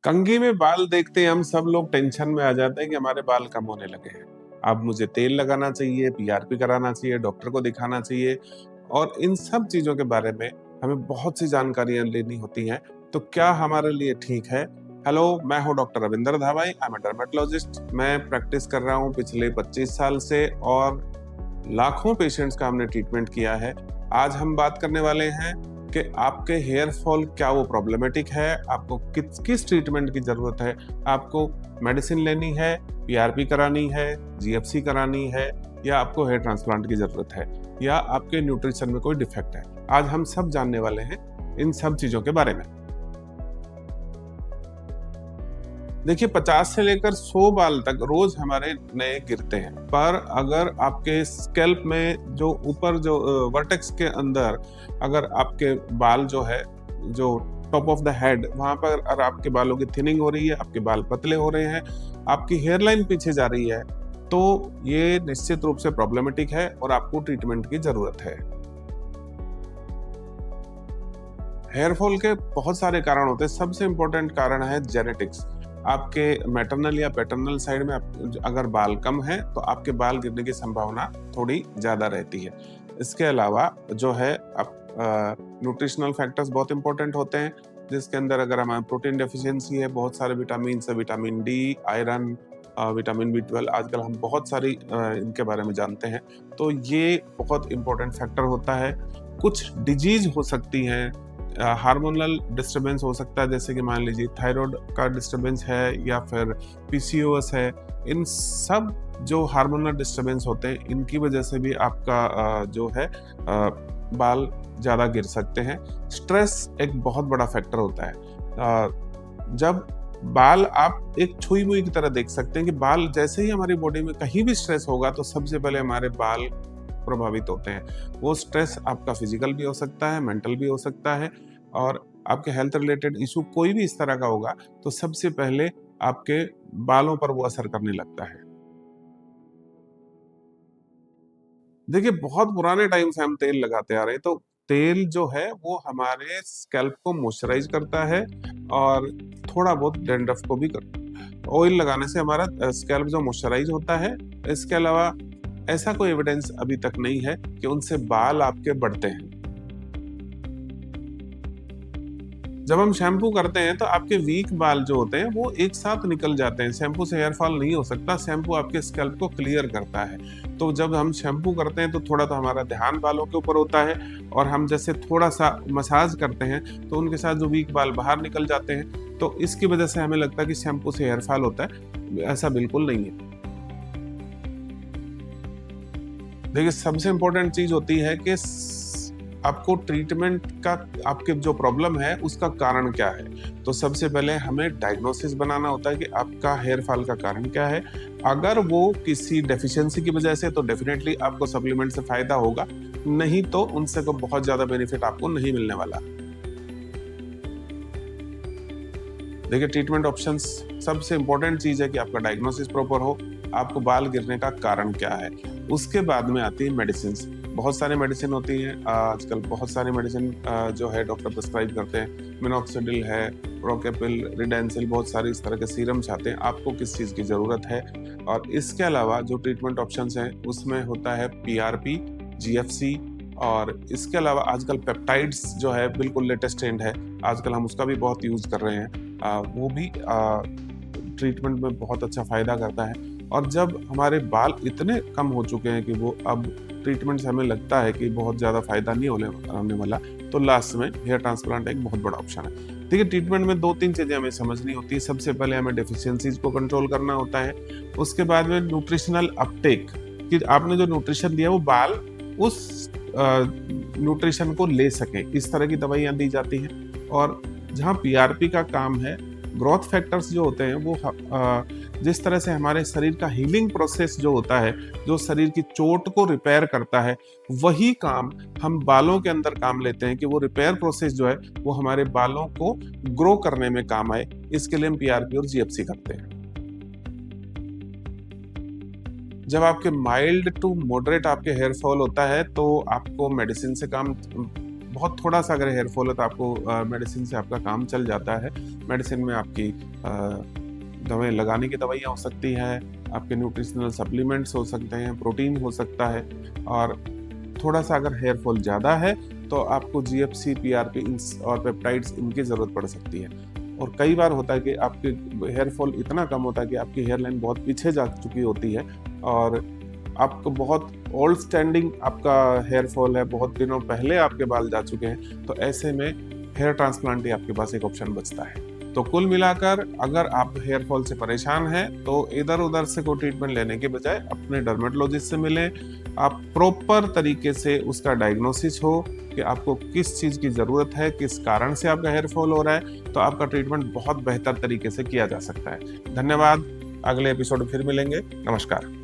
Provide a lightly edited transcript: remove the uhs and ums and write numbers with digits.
कंघी में बाल देखते ही हम सब लोग टेंशन में आ जाते हैं कि हमारे बाल कम होने लगे हैं। अब मुझे तेल लगाना चाहिए, पीआरपी कराना चाहिए, डॉक्टर को दिखाना चाहिए और इन सब चीज़ों के बारे में हमें बहुत सी जानकारियाँ लेनी होती हैं। तो क्या हमारे लिए ठीक है? हेलो, मैं हूँ doctor Ravinder Dhawai, I am a dermatologist. मैं प्रैक्टिस कर रहा हूँ पिछले 25 साल से और लाखों पेशेंट्स का हमने ट्रीटमेंट किया है। आज हम बात करने वाले हैं कि आपके हेयर फॉल क्या वो प्रॉब्लमेटिक है, आपको किस ट्रीटमेंट की ज़रूरत है, आपको मेडिसिन लेनी है, पीआरपी करानी है, जीएफसी करानी है या आपको हेयर ट्रांसप्लांट की ज़रूरत है या आपके न्यूट्रिशन में कोई डिफेक्ट है। आज हम सब जानने वाले हैं इन सब चीज़ों के बारे में। देखिए 50 से लेकर 100 बाल तक रोज हमारे नए गिरते हैं, पर अगर आपके स्कैल्प में जो ऊपर जो वर्टेक्स के अंदर अगर आपके बाल जो है, जो टॉप ऑफ द हेड, वहां पर अगर आपके बालों की थिनिंग हो रही है, आपके बाल पतले हो रहे हैं, आपकी हेयर लाइन पीछे जा रही है, तो ये निश्चित रूप से प्रॉब्लमेटिक है और आपको ट्रीटमेंट की जरूरत है। हेयर फॉल के बहुत सारे कारण होते हैं। सबसे इम्पोर्टेंट कारण है जेनेटिक्स। आपके मैटरनल या पैटर्नल साइड में अगर बाल कम है तो आपके बाल गिरने की संभावना थोड़ी ज्यादा रहती है। इसके अलावा जो है आप न्यूट्रिशनल फैक्टर्स बहुत इंपॉर्टेंट होते हैं, जिसके अंदर अगर हमारे प्रोटीन डेफिशिएंसी है, बहुत सारे विटामिन से vitamin D, iron, vitamin B 12, आजकल हम बहुत सारी इनके बारे में जानते हैं, तो ये बहुत इंपॉर्टेंट फैक्टर होता है। कुछ डिजीज हो सकती हैं, हार्मोनल डिस्टरबेंस हो सकता है, जैसे कि मान लीजिए थायराइड का डिस्टरबेंस है या फिर पीसीओएस है। इन सब जो हार्मोनल डिस्टरबेंस होते हैं, इनकी वजह से भी आपका जो है बाल ज़्यादा गिर सकते हैं। स्ट्रेस एक बहुत बड़ा फैक्टर होता है। जब बाल आप एक छुई मुई की तरह देख सकते हैं कि बाल जैसे ही हमारी बॉडी में कहीं भी स्ट्रेस होगा तो सबसे पहले हमारे बाल प्रभावित होते हैं। वो स्ट्रेस आपका फिजिकल भी हो सकता है, मेंटल भी हो सकता है और आपके हेल्थ रिलेटेड इशू कोई भी इस तरह का होगा तो सबसे पहले आपके बालों पर वो असर करने लगता है। देखिए बहुत पुराने टाइम से हम तेल लगाते आ रहे हैं, तो तेल जो है वो हमारे स्कैल्प को मॉइस्चराइज करता है और थोड़ा बहुत डैंड्रफ को भी करता है। ऑयल लगाने से हमारा स्कैल्प जो मॉइस्चराइज होता है। इसके अलावा ऐसा कोई एविडेंस अभी तक नहीं है कि उनसे बाल आपके बढ़ते हैं। जब हम शैम्पू करते हैं तो आपके वीक बाल जो होते हैं वो एक साथ निकल जाते हैं। शैम्पू से हेयर फॉल नहीं हो सकता, शैम्पू आपके स्कैल्प को क्लियर करता है। तो जब हम शैम्पू करते हैं तो थोड़ा तो हमारा ध्यान बालों के ऊपर होता है और हम जैसे थोड़ा सा मसाज करते हैं तो उनके साथ जो वीक बाल बाहर निकल जाते हैं। तो इसकी वजह से हमें लगता है कि शैम्पू से हेयर फॉल होता है, ऐसा बिल्कुल नहीं है। देखिए सबसे इम्पोर्टेंट चीज होती है कि आपको ट्रीटमेंट का, आपके जो प्रॉब्लम है उसका कारण क्या है। तो सबसे पहले हमें डायग्नोसिस बनाना होता है कि आपका हेयर फॉल का कारण क्या है। अगर वो किसी डेफिशिएंसी की वजह से तो डेफिनेटली आपको सप्लीमेंट से फायदा होगा, नहीं तो उनसे को बहुत ज्यादा बेनिफिट आपको नहीं मिलने वाला। देखिए ट्रीटमेंट ऑप्शंस, सबसे इम्पोर्टेंट चीज है कि आपका डायग्नोसिस प्रॉपर हो, आपको बाल गिरने का कारण क्या है। उसके बाद में आती है मेडिसिन। बहुत सारी मेडिसिन होती हैं आजकल, बहुत सारी मेडिसिन जो है डॉक्टर प्रिस्क्राइब करते हैं। मिनॉक्सिडिल है, प्रोकेपिल, रिडेंसिल, बहुत सारी इस तरह के सीरम्स आते हैं। आपको किस चीज़ की ज़रूरत है। और इसके अलावा जो ट्रीटमेंट ऑप्शंस हैं उसमें होता है पीआरपी, जीएफसी और इसके अलावा आजकल पेप्टाइड्स जो है बिल्कुल लेटेस्ट ट्रेंड है, आजकल हम उसका भी बहुत यूज़ कर रहे हैं। वो भी ट्रीटमेंट में बहुत अच्छा फ़ायदा करता है। और जब हमारे बाल इतने कम हो चुके हैं कि वो अब ट्रीटमेंट से हमें लगता है कि बहुत ज़्यादा फ़ायदा नहीं होने वाला, तो लास्ट में हेयर ट्रांसप्लांट एक बहुत बड़ा ऑप्शन है। देखिए ट्रीटमेंट में 2-3 चीज़ें हमें समझनी होती है। सबसे पहले हमें डेफिशिएंसीज को कंट्रोल करना होता है। उसके बाद में न्यूट्रिशनल अपटेक, कि आपने जो न्यूट्रिशन दिया वो बाल उस न्यूट्रिशन को ले सके, इस तरह की दवाइयाँ दी जाती हैं। और जहाँ पीआरपी का काम है, ग्रोथ फैक्टर्स जो होते हैं वो जिस तरह से हमारे शरीर का हीलिंग प्रोसेस जो होता है, जो शरीर की चोट को रिपेयर करता है, वही काम हम बालों के अंदर काम लेते हैं कि वो रिपेयर प्रोसेस जो है वो हमारे बालों को ग्रो करने में काम आए। इसके लिए हम पीआरपी और जीएफसी करते हैं। जब आपके माइल्ड टू मॉडरेट आपके हेयर फॉल होता है तो आपको मेडिसिन से काम बहुत थोड़ा सा अगर हेयर फॉल है तो आपको मेडिसिन से आपका काम चल जाता है। मेडिसिन में आपकी दवाएँ लगाने की दवाइयाँ हो सकती हैं, आपके न्यूट्रिशनल सप्लीमेंट्स हो सकते हैं, प्रोटीन हो सकता है, और थोड़ा-सा अगर हेयर फॉल ज़्यादा है तो आपको जीएफसी, पीआरपी इंस और पेप्टाइड्स इनकी ज़रूरत पड़ सकती है। और कई बार होता है कि आपके हेयर फॉल इतना कम होता है कि आपकी हेयर लाइन बहुत पीछे जा चुकी होती है और आपको बहुत ओल्ड स्टैंडिंग आपका हेयर फॉल है, बहुत दिनों पहले आपके बाल जा चुके हैं, तो ऐसे में हेयर ट्रांसप्लांट ही आपके पास एक ऑप्शन बचता है। तो कुल मिलाकर अगर आप हेयर फॉल से परेशान हैं तो इधर-उधर से कोई ट्रीटमेंट लेने के बजाय अपने डर्मेटोलॉजिस्ट से मिलें। आप प्रॉपर तरीके से उसका डायग्नोसिस हो कि आपको किस चीज़ की ज़रूरत है, किस कारण से आपका हेयर फॉल हो रहा है, तो आपका ट्रीटमेंट बहुत बेहतर तरीके से किया जा सकता है। धन्यवाद। अगले एपिसोड में फिर मिलेंगे। नमस्कार।